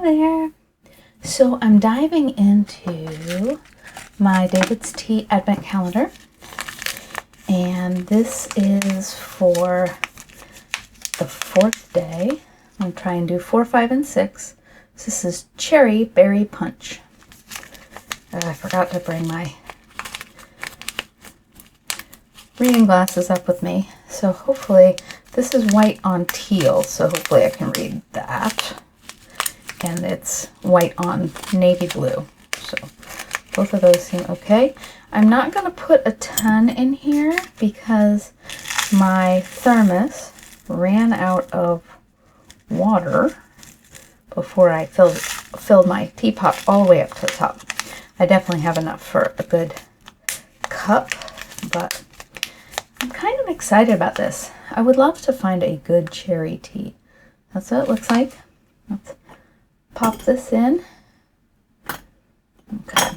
Hi there. So I'm diving into my David's Tea Advent Calendar, and this is for the 4th day. I'm going to try and do 4, 5, and 6. So this is Cherry Berry Punch. I forgot to bring my reading glasses up with me, so hopefully this is white on teal, so hopefully I can read that. And it's white on navy blue, so both of those seem okay. I'm not going to put a ton in here because my thermos ran out of water before I filled my teapot all the way up to the top. I definitely have enough for a good cup, but I'm kind of excited about this. I would love to find a good cherry tea. That's what it looks like. Let's pop this in. Okay.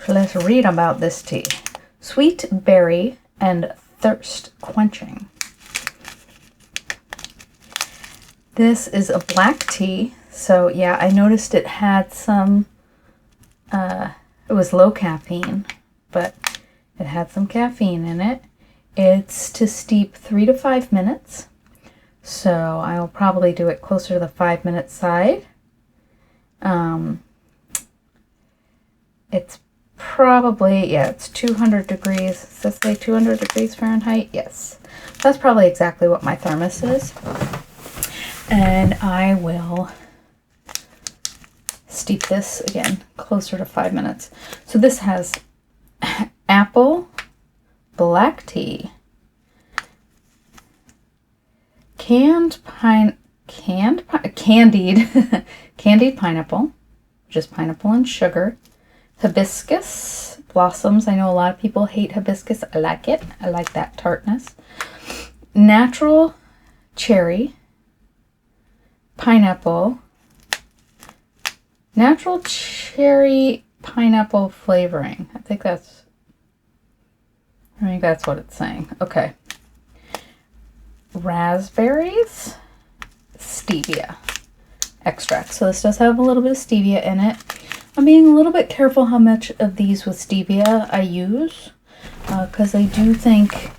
So let's read about this tea. Sweet berry and thirst quenching. This is a black tea. So yeah, I noticed it had some, it was low caffeine, but it had some caffeine in it. It's to steep 3 to 5 minutes. So I'll probably do it closer to the 5-minute side. It's probably, yeah, it's 200 degrees. Does this say 200 degrees Fahrenheit? Yes. That's probably exactly what my thermos is. And I will steep this again closer to 5 minutes. So this has apple, black tea, candied pineapple, just pineapple and sugar, hibiscus blossoms. I know a lot of people hate hibiscus. I like it. I like that tartness. Natural cherry, pineapple, natural cherry pineapple flavoring. I think that's what it's saying. Okay. Raspberries, stevia extract. So this does have a little bit of stevia in it. I'm being a little bit careful how much of these with stevia I use, because I do think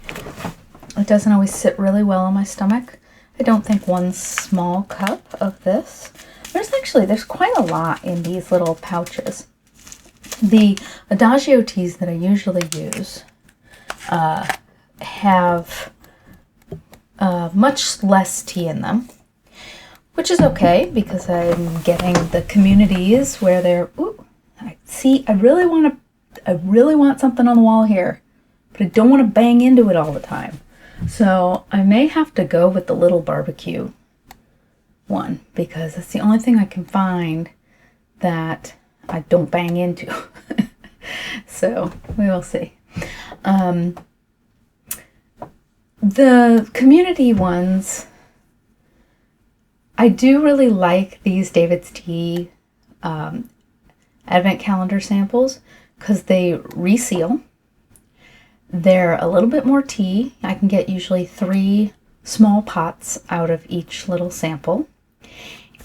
it doesn't always sit really well on my stomach. I don't think 1 small cup of this. There's quite a lot in these little pouches. The Adagio teas that I usually use have much less tea in them, which is okay because I'm getting the communities where they're, ooh, I really want something on the wall here, but I don't want to bang into it all the time. So I may have to go with the little barbecue one because it's the only thing I can find that I don't bang into. So we will see. The community ones, I do really like these David's Tea Advent Calendar samples because they reseal. They're a little bit more tea. I can get usually 3 small pots out of each little sample.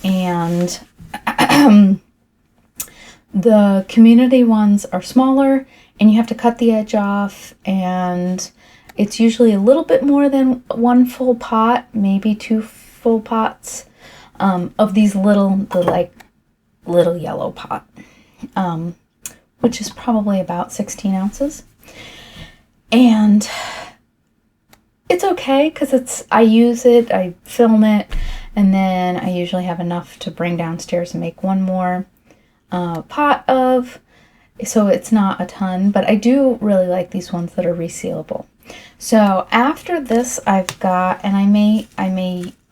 And the community ones are smaller and you have to cut the edge off, and it's usually a little bit more than 1 full pot, maybe 2 full pots of these little yellow pot, which is probably about 16 ounces. And it's okay because I use it, I film it, and then I usually have enough to bring downstairs and make 1 more pot of. So it's not a ton, but I do really like these ones that are resealable. So after this, I've got, and I may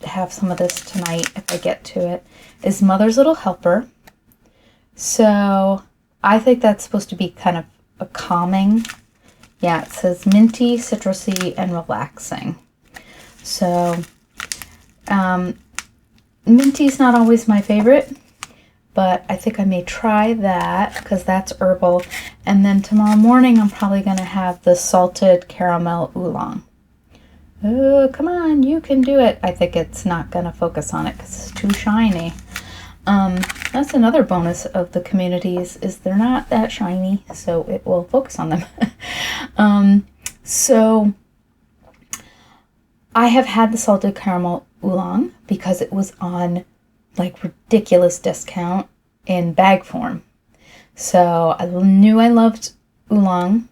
have some of this tonight if I get to it, is Mother's Little Helper. So I think that's supposed to be kind of a calming. Yeah, it says minty, citrusy, and relaxing. So minty's not always my favorite, but I think I may try that because that's herbal. And then tomorrow morning, I'm probably going to have the salted caramel oolong. Oh, come on, you can do it. I think it's not going to focus on it because it's too shiny. That's another bonus of the communities, is they're not that shiny, so it will focus on them. So I have had the salted caramel oolong because it was on like ridiculous discount in bag form. So I knew I loved oolong,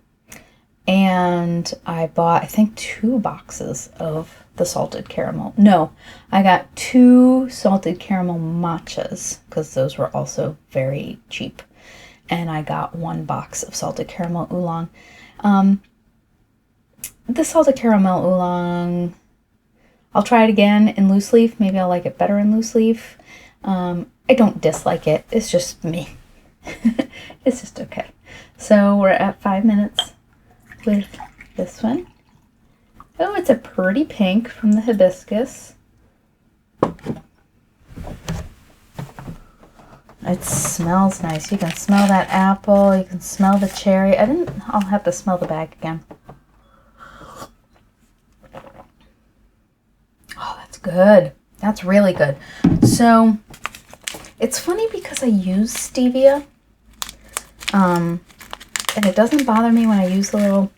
and I bought, I think, 2 boxes of the salted caramel. No, I got 2 salted caramel matchas because those were also very cheap. And I got 1 box of salted caramel oolong. The salted caramel oolong, I'll try it again in loose leaf. Maybe I'll like it better in loose leaf. I don't dislike it. It's just me. It's just okay. So we're at 5 minutes with this one. Oh, it's a pretty pink from the hibiscus. It smells nice. You can smell that apple. You can smell the cherry. I'll have to smell the bag again. Oh, that's good. That's really good. So it's funny because I use stevia. And it doesn't bother me when I use the little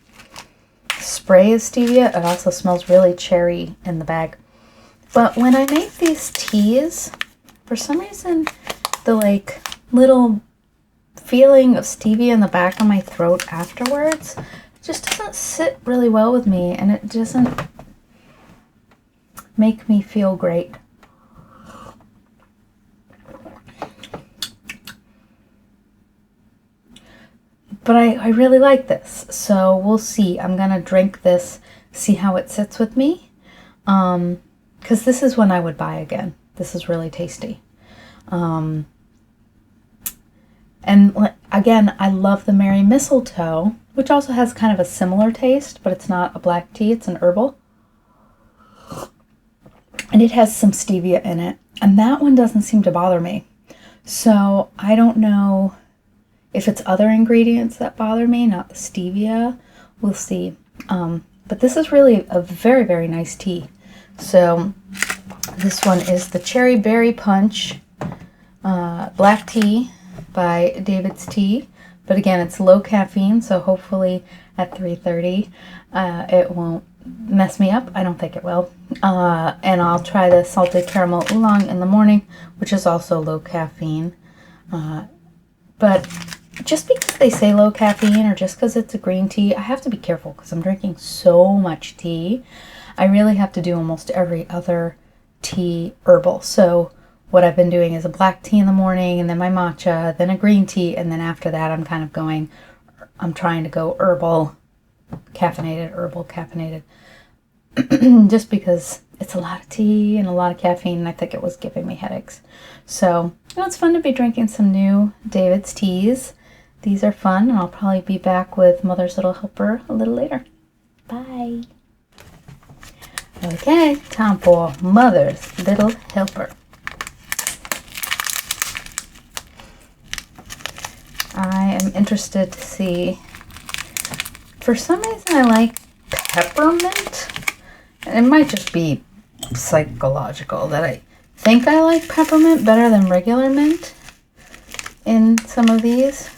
spray of stevia. It also smells really cherry in the bag. But when I make these teas, for some reason, the like little feeling of stevia in the back of my throat afterwards just doesn't sit really well with me, and it doesn't make me feel great. But I really like this, so we'll see. I'm gonna drink this, see how it sits with me, because this is one I would buy again. This is really tasty. And again, I love the Merry Mistletoe, which also has kind of a similar taste, but it's not a black tea, it's an herbal. And it has some stevia in it, and that one doesn't seem to bother me. So I don't know if it's other ingredients that bother me, not the stevia. We'll see. But this is really a very, very nice tea. So this one is the Cherry Berry Punch Black Tea by David's Tea. But again, it's low caffeine, so hopefully at 3:30 it won't mess me up. I don't think it will. And I'll try the salted caramel oolong in the morning, which is also low caffeine. But just because they say low caffeine, or just because it's a green tea, I have to be careful because I'm drinking so much tea. I really have to do almost every other tea herbal. So what I've been doing is a black tea in the morning, and then my matcha, then a green tea, and then after that I'm trying to go herbal caffeinated, just because it's a lot of tea and a lot of caffeine, and I think it was giving me headaches. So, it's fun to be drinking some new David's teas. These are fun, and I'll probably be back with Mother's Little Helper a little later. Bye. Okay, time for Mother's Little Helper. I am interested to see, for some reason I like peppermint. It might just be psychological that I think I like peppermint better than regular mint in some of these.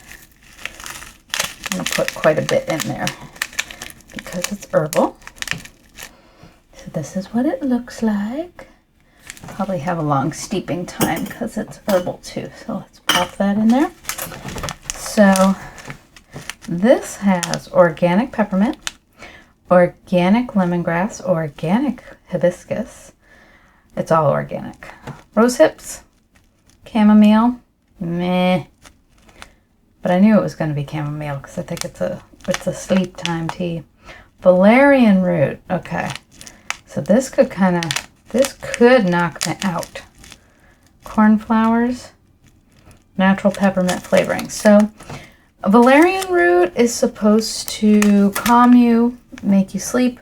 I'm going to put quite a bit in there because it's herbal. So this is what it looks like. Probably have a long steeping time because it's herbal too. So let's pop that in there. So this has organic peppermint, organic lemongrass, organic hibiscus. It's all organic. Rose hips, chamomile, meh. But I knew it was going to be chamomile because I think it's a sleep time tea. Valerian root. Okay. So this could knock me out. Cornflowers, natural peppermint flavoring. So valerian root is supposed to calm you, make you sleep.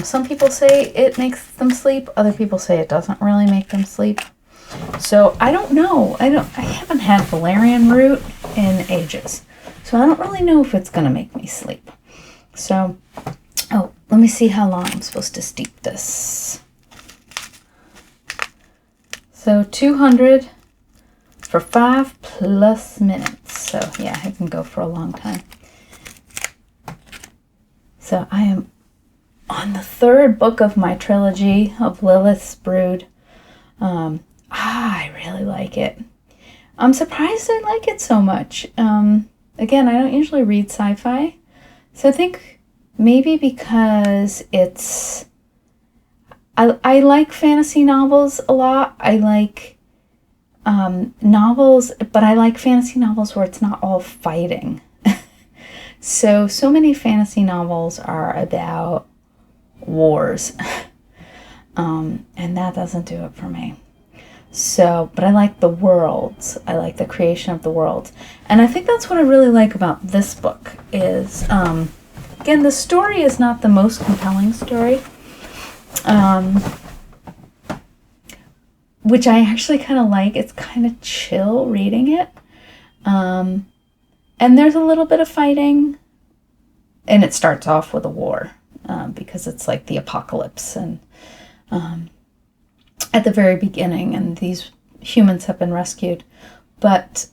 Some people say it makes them sleep. Other people say it doesn't really make them sleep. So I don't know. I haven't had valerian root in ages. So I don't really know if it's going to make me sleep. So, let me see how long I'm supposed to steep this. So 200 for 5+ minutes. So yeah, it can go for a long time. So I am on the 3rd book of my trilogy of Lilith's Brood. I really like it. I'm surprised I like it so much. Again, I don't usually read sci-fi, so I think maybe because it's... I like fantasy novels a lot. I like novels, but I like fantasy novels where it's not all fighting. So many fantasy novels are about wars, and that doesn't do it for me. So, but I like the worlds. I like the creation of the worlds. And I think that's what I really like about this book is, again, the story is not the most compelling story, which I actually kind of like. It's kind of chill reading it. And there's a little bit of fighting. And it starts off with a war, because it's like the apocalypse and at the very beginning, and these humans have been rescued. But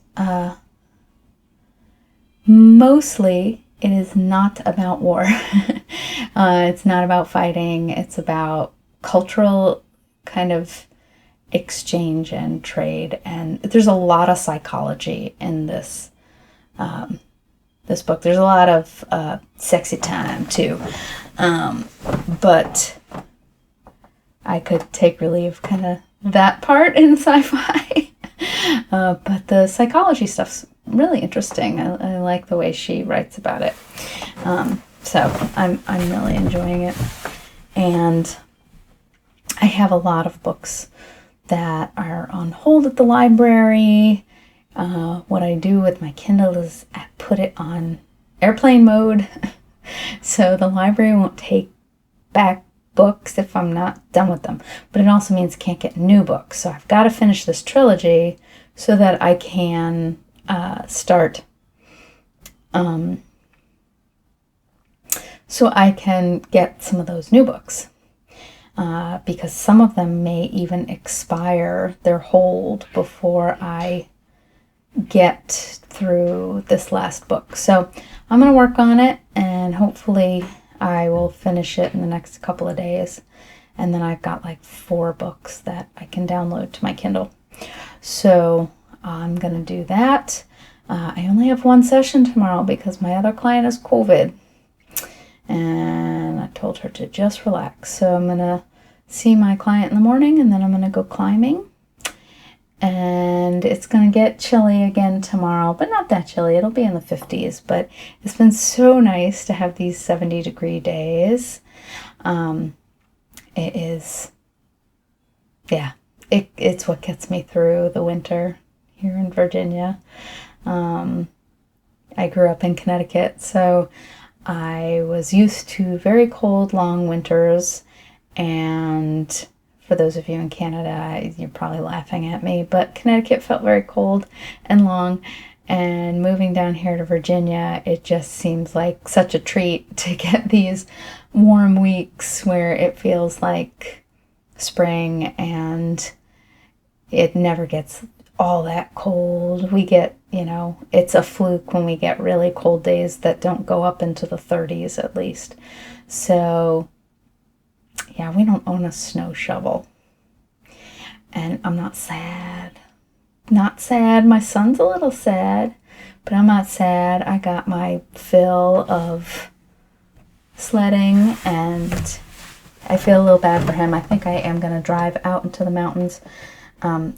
mostly it is not about war. It's not about fighting. It's about cultural kind of exchange and trade. And there's a lot of psychology in this this book. There's a lot of sexy time too. But I could take relief kind of that part in sci-fi. But the psychology stuff's really interesting. I like the way she writes about it. So I'm really enjoying it. And I have a lot of books that are on hold at the library. What I do with my Kindle is I put it on airplane mode. So the library won't take back books if I'm not done with them. But it also means I can't get new books. So I've got to finish this trilogy so that I can start... so I can get some of those new books. Because some of them may even expire their hold before I get through this last book. So I'm going to work on it, and hopefully I will finish it in the next couple of days. And then I've got like 4 books that I can download to my Kindle. So I'm going to do that. I only have 1 session tomorrow because my other client has COVID. And I told her to just relax. So I'm going to see my client in the morning, and then I'm going to go climbing. And it's going to get chilly again tomorrow, but not that chilly. It'll be in the 50s, but it's been so nice to have these 70-degree days. It is, yeah, it's what gets me through the winter here in Virginia. I grew up in Connecticut, so I was used to very cold, long winters. And for those of you in Canada, you're probably laughing at me, but Connecticut felt very cold and long. And moving down here to Virginia, it just seems like such a treat to get these warm weeks where it feels like spring and it never gets all that cold. We get, it's a fluke when we get really cold days that don't go up into the 30s at least. So yeah, we don't own a snow shovel. And I'm not sad. Not sad. My son's a little sad, but I'm not sad. I got my fill of sledding, and I feel a little bad for him. I think I am going to drive out into the mountains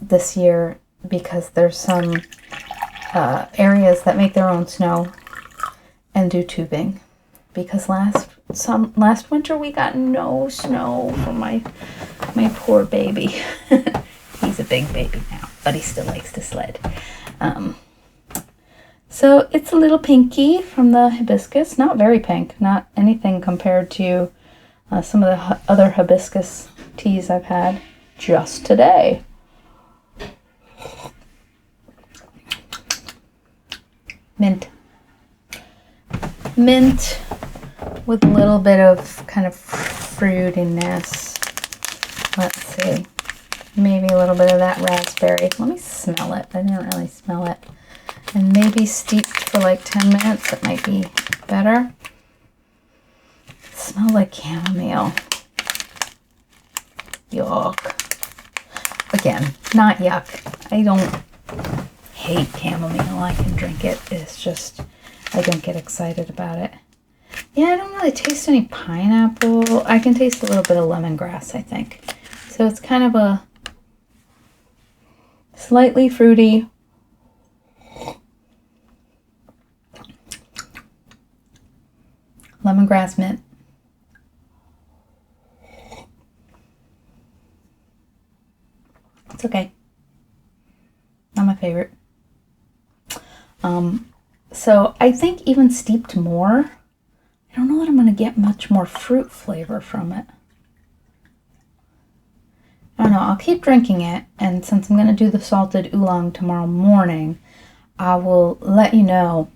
this year because there's some areas that make their own snow and do tubing. Because last winter we got no snow for my poor baby. He's a big baby now, but he still likes to sled. So it's a little pinky from the hibiscus. Not very pink, not anything compared to some of the other hibiscus teas I've had just today. Mint with a little bit of kind of fruitiness. Let's see. maybe a little bit of that raspberry. Let me smell it. I didn't really smell it. And maybe steeped for like 10 minutes. It might be better. It smells like chamomile. Yuck. Again, not yuck. I don't hate chamomile. I can drink it. It's just, I don't get excited about it. Yeah, I don't really taste any pineapple. I can taste a little bit of lemongrass, I think. So it's kind of a slightly fruity, lemongrass mint. It's okay. Not my favorite. So I think even steeped more, I don't know that I'm going to get much more fruit flavor from it. I don't know. I'll keep drinking it, and since I'm going to do the salted oolong tomorrow morning, I will let you know.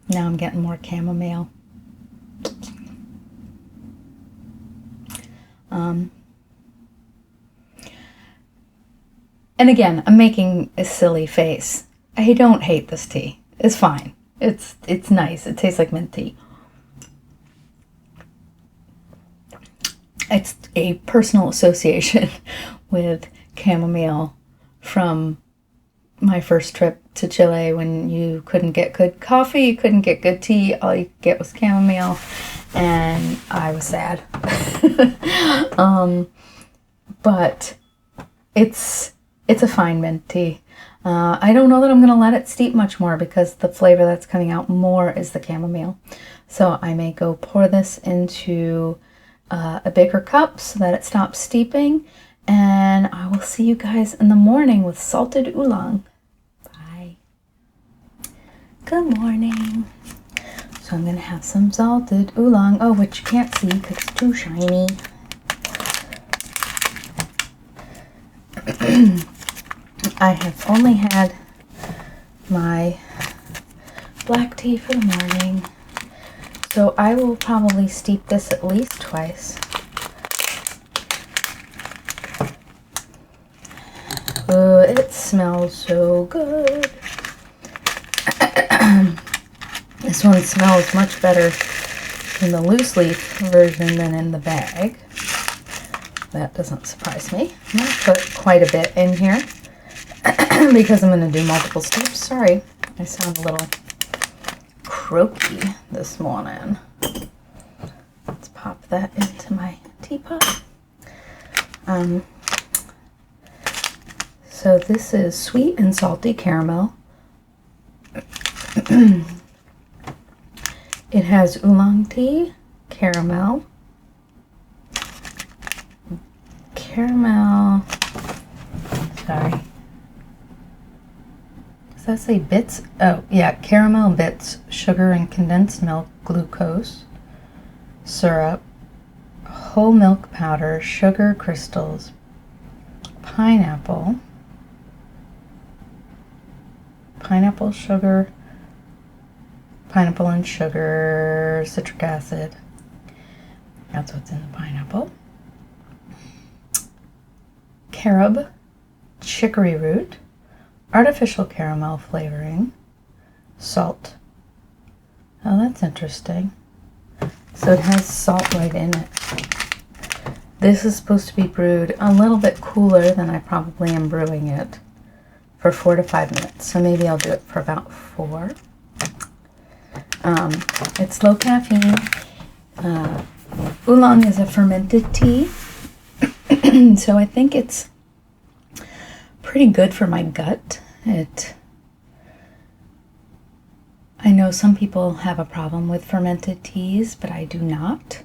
Now I'm getting more chamomile. And again, I'm making a silly face. I don't hate this tea. It's fine. It's nice. It tastes like mint tea. It's a personal association with chamomile from my first trip to Chile when you couldn't get good coffee, you couldn't get good tea, all you could get was chamomile, and I was sad. But it's a fine mint tea. I don't know that I'm going to let it steep much more because the flavor that's coming out more is the chamomile. So I may go pour this into a bigger cup so that it stops steeping. And I will see you guys in the morning with salted oolong. Bye. Good morning. So I'm going to have some salted oolong. Oh, which you can't see because it's too shiny. I have only had my black tea for the morning, so I will probably steep this at least twice. Oh, it smells so good. This one smells much better in the loose leaf version than in the bag. That doesn't surprise me. I'm going to put quite a bit in here because I'm going to do multiple steeps. Sorry, I sound a little croaky this morning. Let's pop that into my teapot. So this is sweet and salty caramel. It has oolong tea, caramel, sorry. Does that say bits? Oh, yeah, caramel bits, sugar and condensed milk, glucose, syrup, whole milk powder, sugar crystals, pineapple, sugar, pineapple and sugar, citric acid. That's what's in the pineapple. Carob, chicory root, artificial caramel flavoring, salt. Oh, that's interesting. So it has salt right in it. This is supposed to be brewed a little bit cooler than I probably am brewing it for 4 to 5 minutes. So maybe I'll do it for about 4. It's low caffeine. Oolong is a fermented tea. So I think it's pretty good for my gut. I know some people have a problem with fermented teas, but I do not.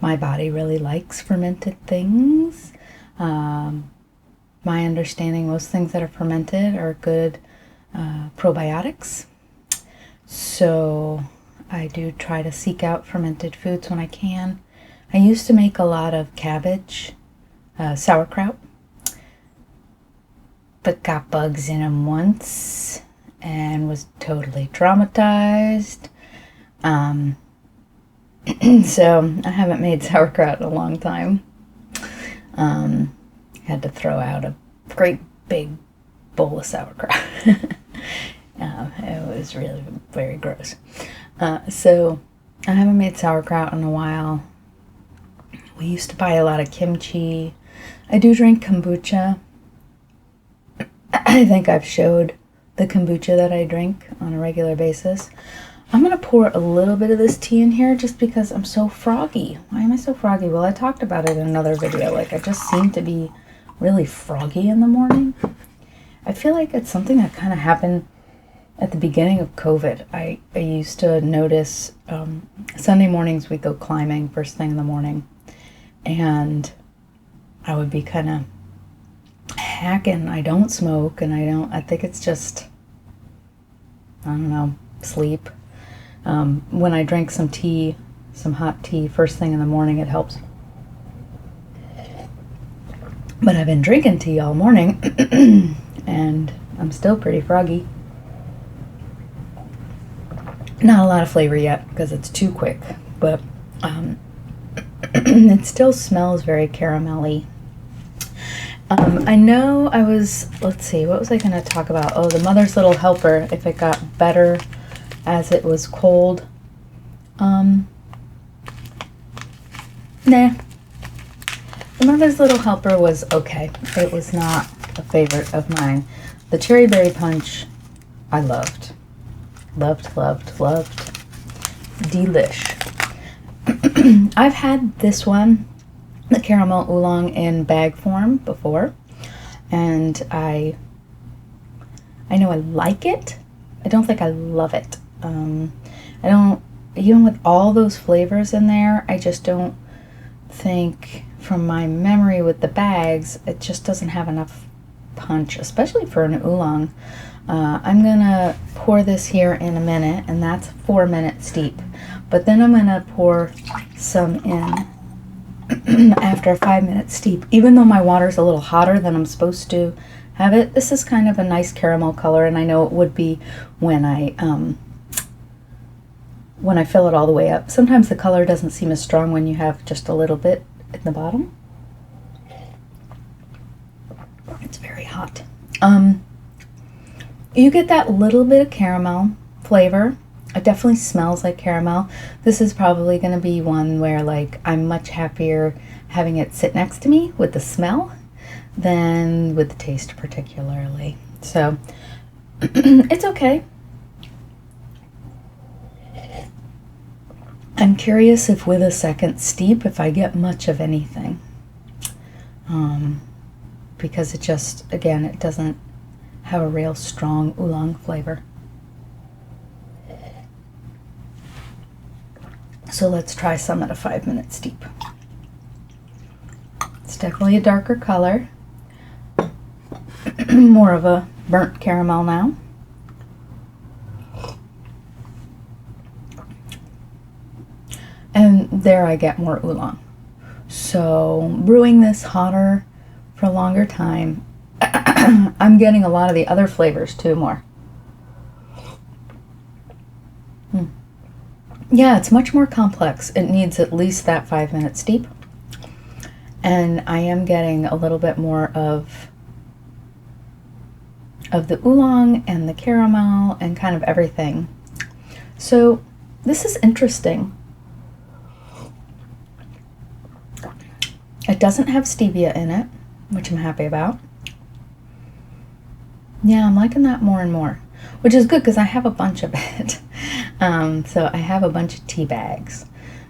My body really likes fermented things. My understanding, most things that are fermented are good probiotics. So I do try to seek out fermented foods when I can. I used to make a lot of cabbage, sauerkraut, but got bugs in them once and was totally traumatized. So I haven't made sauerkraut in a long time. Had to throw out a great big bowl of sauerkraut. It was really very gross. So I haven't made sauerkraut in a while. We used to buy a lot of kimchi. I do drink kombucha. I think I've showed the kombucha that I drink on a regular basis. I'm going to pour a little bit of this tea in here just because I'm so froggy. Why am I so froggy? Well, I talked about it in another video. Like, I just seem to be really froggy in the morning. I feel like it's something that kind of happened at the beginning of COVID. I used to notice Sunday mornings we'd go climbing first thing in the morning. And I would be kind of hacking. I don't smoke, and I think it's just, I don't know, sleep. When I drink some tea, some hot tea first thing in the morning, it helps. But I've been drinking tea all morning and I'm still pretty froggy. Not a lot of flavor yet because it's too quick, but it still smells very caramelly. I know I was, let's see, what was I going to talk about? Oh, the Mother's Little Helper, if it got better as it was cold. Nah. The Mother's Little Helper was okay. It was not a favorite of mine. The Cherry Berry Punch, I loved. Loved, loved, loved. Delish. I've had this one, the Caramel Oolong, in bag form before. And I know I like it. I don't think I love it. I don't, even with all those flavors in there, I just don't think, from my memory with the bags, it just doesn't have enough punch, especially for an oolong. I'm gonna pour this here in a minute, and that's 4-minute steep. But then I'm gonna pour some in after a 5-minute steep. Even though my water's a little hotter than I'm supposed to have it, this is kind of a nice caramel color, and I know it would be when I fill it all the way up. Sometimes the color doesn't seem as strong when you have just a little bit at the bottom. It's very hot. You get that little bit of caramel flavor. It definitely smells like caramel. This is probably going to be one where, like, I'm much happier having it sit next to me with the smell than with the taste particularly. So it's okay. I'm curious if with a second steep, if I get much of anything. Because it just, again, it doesn't have a real strong oolong flavor. So let's try some at a 5-minute steep. It's definitely a darker color. More of a burnt caramel now. And there I get more oolong. So brewing this hotter for a longer time, I'm getting a lot of the other flavors too more. Yeah, it's much more complex. It needs at least that 5-minute steep. And I am getting a little bit more of the oolong and the caramel and kind of everything. So this is interesting. It doesn't have stevia in it, which I'm happy about. Yeah, I'm liking that more and more, which is good because I have a bunch of it. So I have a bunch of tea bags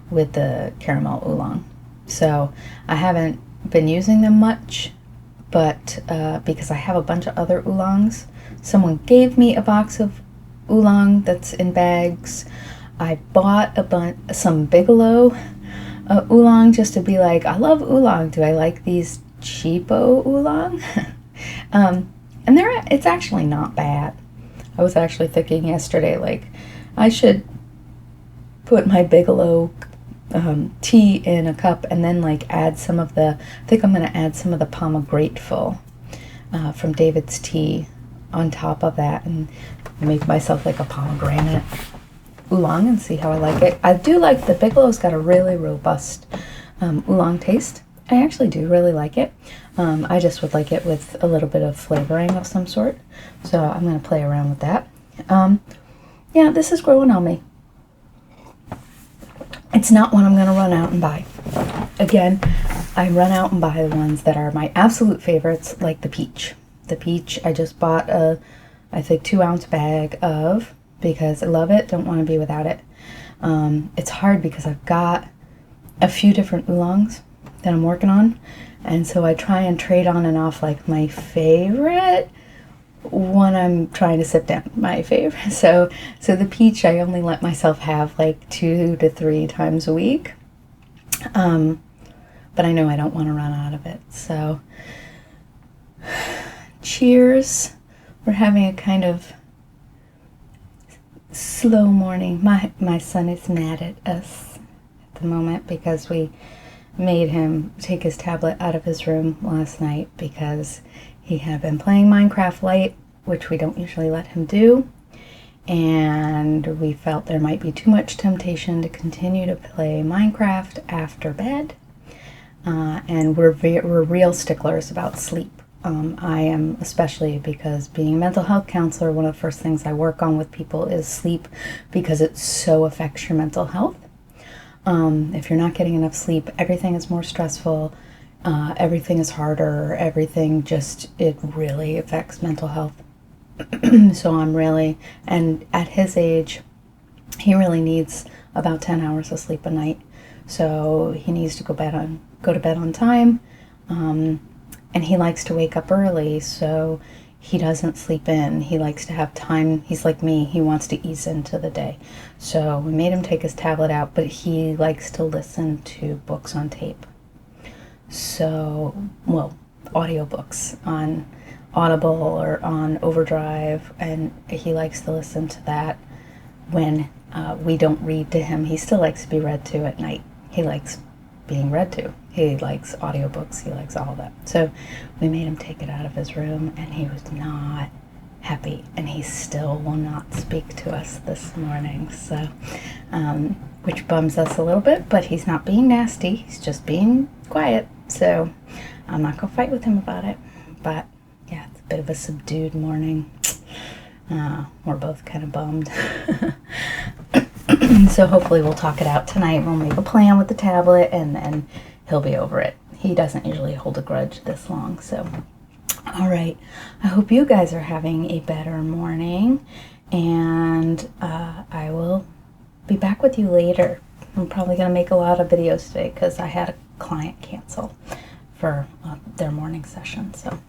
with the caramel oolong. So I haven't been using them much, but because I have a bunch of other oolongs. Someone gave me a box of oolong that's in bags. I bought some Bigelow oolong just to be like, I love oolong. Do I like these cheapo oolong? And it's actually not bad. I was actually thinking yesterday, like, I should put my Bigelow tea in a cup and then, like, add some of the, I think I'm going to add some of the Pomegrateful from David's Tea on top of that and make myself like a pomegranate Oolong and see how I like it. I do like the Biggelow's got a really robust Oolong taste. I actually do really like it. I just would like it with a little bit of flavoring of some sort. So I'm going to play around with that. Yeah, this is growing on me. It's not one I'm going to run out and buy. Again, I run out and buy the ones that are my absolute favorites, like the peach. The peach I just bought a, I think, 2-ounce bag of because I love it, don't want to be without it. It's hard because I've got a few different oolongs that I'm working on, and so I try and trade on and off like my favorite when I'm trying to sit down, my favorite. So the peach I only let myself have like 2 to 3 times a week, but I know I don't want to run out of it. So cheers. We're having a kind of slow morning. My son is mad at us at the moment because we made him take his tablet out of his room last night because he had been playing Minecraft Lite, which we don't usually let him do, and we felt there might be too much temptation to continue to play Minecraft after bed, and we're real sticklers about sleep. I am, especially because being a mental health counselor, one of the first things I work on with people is sleep because it so affects your mental health. If you're not getting enough sleep, everything is more stressful, everything is harder, everything just, it really affects mental health. So I'm really, and at his age, he really needs about 10 hours of sleep a night. So he needs to go to bed on time. And he likes to wake up early, so he doesn't sleep in. He likes to have time. He's like me. He wants to ease into the day. So we made him take his tablet out, but he likes to listen to books on tape. So, well, audiobooks on Audible or on Overdrive, and he likes to listen to that when we don't read to him. He still likes to be read to at night. He likes being read to. He likes audiobooks. He likes all that. So we made him take it out of his room, and he was not happy, and he still will not speak to us this morning. So, which bums us a little bit, but he's not being nasty. He's just being quiet. So I'm not gonna fight with him about it. But yeah, it's a bit of a subdued morning. We're both kind of bummed. So hopefully we'll talk it out tonight. We'll make a plan with the tablet, and then he'll be over it. He doesn't usually hold a grudge this long. So, all right. I hope you guys are having a better morning, and I will be back with you later. I'm probably going to make a lot of videos today because I had a client cancel for their morning session. So